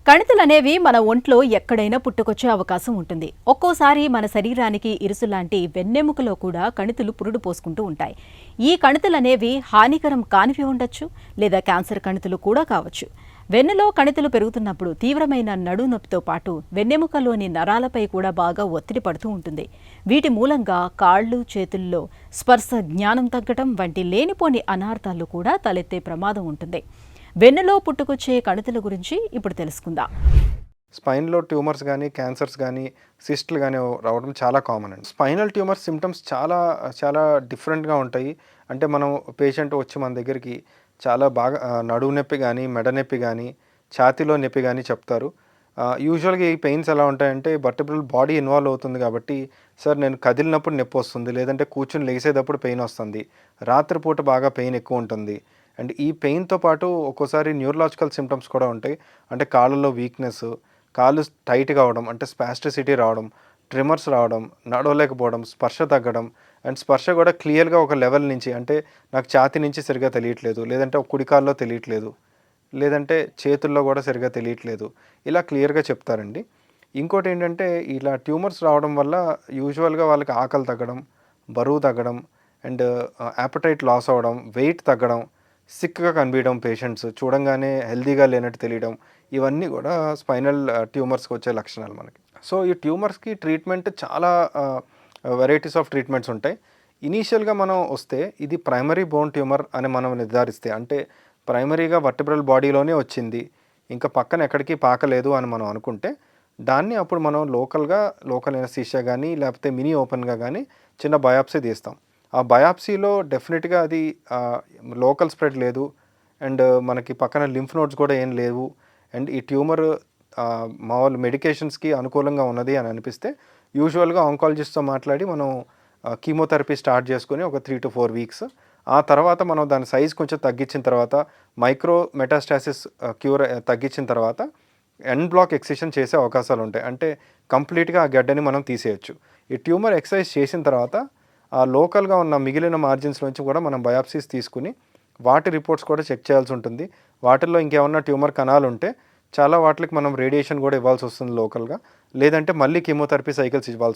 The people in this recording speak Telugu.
కణితులనేవి మన ఒంట్లో ఎక్కడైనా పుట్టుకొచ్చే అవకాశం ఉంటుంది. ఒక్కోసారి మన శరీరానికి ఇరుసులాంటి వెన్నెముకలో కూడా కణితులు పురుడు పోసుకుంటూ ఉంటాయి. ఈ కణితులనేవి హానికరం కానివి ఉండొచ్చు, లేదా క్యాన్సర్ కణితులు కూడా కావచ్చు. వెన్నులో కణితులు పెరుగుతున్నప్పుడు తీవ్రమైన నడు నొప్పితో పాటు వెన్నెముకలోని నరాలపై కూడా బాగా ఒత్తిడి పడుతూ ఉంటుంది. వీటి మూలంగా కాళ్ళు, చేతుల్లో స్పర్శ జ్ఞానం తగ్గటం వంటి లేనిపోని అనార్థాలు కూడా తలెత్తే ప్రమాదం ఉంటుంది. వెన్నులో పుట్టుకొచ్చే కణితుల గురించి ఇప్పుడు తెలుసుకుందాం. స్పైన్లో ట్యూమర్స్ కానీ, క్యాన్సర్స్ కానీ, సిస్టులు కానీ రావడం చాలా కామన్ అండి. స్పైనల్ ట్యూమర్స్ సిమ్టమ్స్ చాలా చాలా డిఫరెంట్గా ఉంటాయి. అంటే మనం పేషెంట్ వచ్చి మన దగ్గరికి చాలా బాగా నడుము నొప్పి కానీ, మెడ నొప్పి కానీ, ఛాతీలో నొప్పి కానీ చెప్తారు. యూజువల్గా ఈ పెయిన్స్ ఎలా ఉంటాయంటే వర్టిబ్రల్ బాడీ ఇన్వాల్వ్ అవుతుంది కాబట్టి, సార్ నేను కదిలినప్పుడు నొప్పి వస్తుంది, లేదంటే కూర్చుని లేసేటప్పుడు పెయిన్ వస్తుంది, రాత్రిపూట బాగా పెయిన్ ఎక్కువ ఉంటుంది. అండ్ ఈ పెయిన్తో పాటు ఒక్కోసారి న్యూరలాజికల్ సిమ్టమ్స్ కూడా ఉంటాయి. అంటే కాళ్ళలో వీక్నెస్, కాళ్ళు టైట్గా అవడం, అంటే స్పాస్టిసిటీ రావడం, ట్రిమర్స్ రావడం, నడవలేకపోవడం, స్పర్శ తగ్గడం. అండ్ స్పర్శ కూడా క్లియర్గా ఒక లెవెల్ నుంచి, అంటే నాకు ఛాతీ నుంచి సరిగ్గా తెలియట్లేదు, లేదంటే కుడి కాల్లో తెలియట్లేదు, లేదంటే చేతుల్లో కూడా సరిగ్గా తెలియట్లేదు, ఇలా క్లియర్గా చెప్తారండి. ఇంకోటి ఏంటంటే ఇలా ట్యూమర్స్ రావడం వల్ల యూజువల్గా వాళ్ళకి ఆకలి తగ్గడం, బరువు తగ్గడం, అండ్ యాపటైట్ లాస్ అవ్వడం, వెయిట్ తగ్గడం, సిక్గా కనిపించడం, పేషెంట్స్ చూడంగానే హెల్దీగా లేనట్టు తెలియడం, ఇవన్నీ కూడా స్పైనల్ ట్యూమర్స్కి వచ్చే లక్షణాలు మనకి. సో ఈ ట్యూమర్స్కి ట్రీట్మెంట్ చాలా వెరైటీస్ ఆఫ్ ట్రీట్మెంట్స్ ఉంటాయి. ఇనీషియల్గా మనం వస్తే ఇది ప్రైమరీ బోన్ ట్యూమర్ అని మనం నిర్ధారిస్తే, అంటే ప్రైమరీగా వర్టిబ్రల్ బాడీలోనే వచ్చింది, ఇంకా పక్కన ఎక్కడికి పాకలేదు అని మనం అనుకుంటే, దాన్ని అప్పుడు మనం లోకల్ ఎనస్థీషియా కానీ, లేకపోతే మినీ ఓపెన్గా కానీ చిన్న బయాప్సీ తీస్తాం. ఆ బయాప్సీలో డెఫినెట్గా అది లోకల్ స్ప్రెడ్ లేదు, అండ్ మనకి పక్కన లింఫ్ నోడ్స్ కూడా ఏం లేవు, అండ్ ఈ ట్యూమర్ మామూలు మెడికేషన్స్కి అనుకూలంగా ఉన్నది అని అనిపిస్తే యూజువల్గా ఆంకాలజిస్ట్తో మాట్లాడి మనం కీమోథెరపీ స్టార్ట్ చేసుకొని ఒక 3 to 4 వీక్స్, ఆ తర్వాత మనం దాని సైజ్ కొంచెం తగ్గించిన తర్వాత, మైక్రో మెటాస్టాసిస్ క్యూర్ తగ్గించిన తర్వాత ఎండ్ బ్లాక్ ఎక్సిషన్ చేసే అవకాశాలు ఉంటాయి. అంటే కంప్లీట్గా ఆ గడ్డని మనం తీసేయచ్చు. ఈ ట్యూమర్ ఎక్సైజ్ చేసిన తర్వాత ఆ లోకల్గా ఉన్న మిగిలిన మార్జిన్స్ నుంచి కూడా మనం బయాప్సీస్ తీసుకుని వాటి రిపోర్ట్స్ కూడా చెక్ చేయాల్సి ఉంటుంది. వాటిల్లో ఇంకేమన్నా ట్యూమర్ కణాలు ఉంటే చాలా వాటికి మనం రేడియేషన్ కూడా ఇవ్వాల్సి వస్తుంది లోకల్గా, లేదంటే మళ్ళీ కీమోథెరపీ సైకిల్స్ ఇవ్వాల్సి